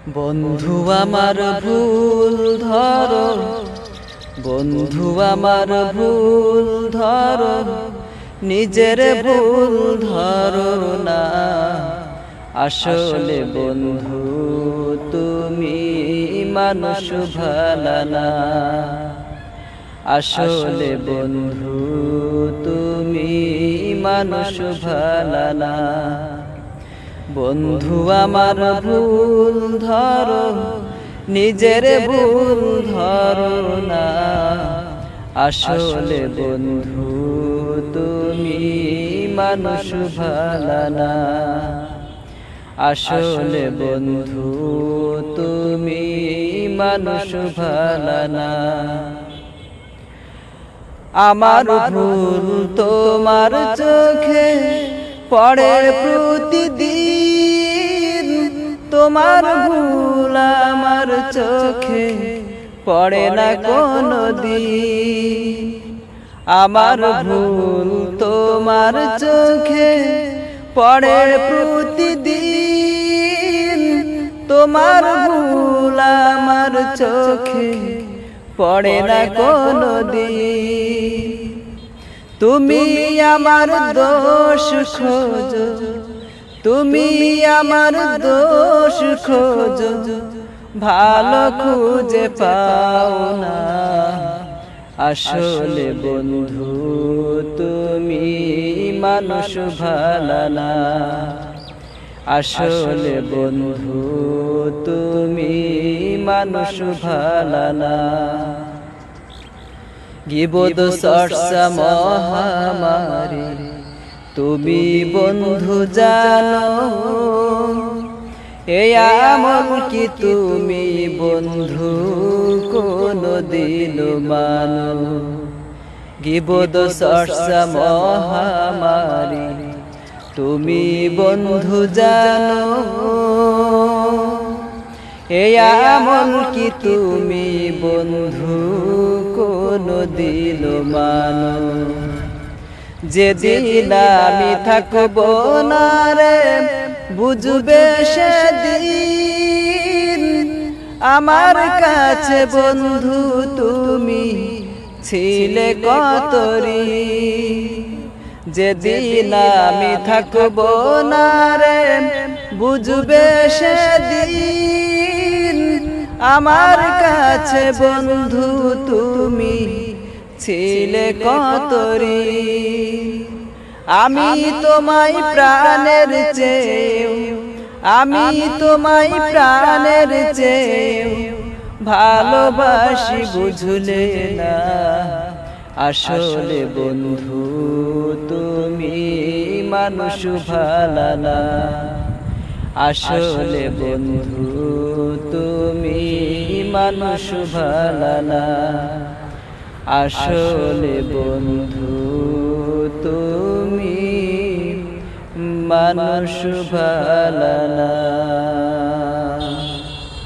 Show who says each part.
Speaker 1: বন্ধু আমার ভুল ধরো, বন্ধু আমার ভুল ধরো, নিজের ভুল ধরো না। আসলে বন্ধু তুমি মানুষ ভালো না। আসলে বন্ধু তুমি মানুষ ভালো না। বন্ধু আমার ভুল ধরো, নিজের ভুল ধরো না। আসলে বন্ধু তুমি মানুষ ভালো না। আসলে বন্ধু তুমি মানুষ ভালো না। আমার ভুল তোমার চোখে পড়ে প্রতিদিন, তোমার ভুল আমার চোখে পড়ে না কোনোদিন। আমার ভুল তোমার চোখে পড়ে প্রতিদিন, তোমার ভুল আমার চোখে পড়ে না কোনোদিন। তুমি আমার দোষ খোঁজো, তুমি আমার দোষ খোঁজো, ভালো খুঁজে পাও না। আসলে বন্ধু তুমি মানুষ ভালো না। আসলে বন্ধু তুমি মানুষ ভালো না। গীবত চর্চা মহামারী তুমি বন্ধু জানো, এই আমল কি তুমি বন্ধু কোনদিন মানো? গীবত চর্চা মহামারী তুমি বন্ধু জানো, এই আমল কি তুমি বন্ধু কোনদিন মানো? যেদিন আমি থাকবো না রে বুঝবে সেদিন, আমার কাছে বন্ধু তুমি ছিলে কতরি। যেদিন আমি থাকবো না রে বুঝবে সেদিন, আমার কাছে বন্ধু তুমি ছিলে কতরি। আমি তোমায় প্রাণের চেয়েও, আমি তোমায় প্রাণের চেয়েও ভালোবাসি বুঝলে না। আসলে বন্ধু তুমি মানুষ ভালো না। আসলে বন্ধু তুমি মানুষ ভালো না। আসলে বন্ধু তুমি মানুষ ভালো না।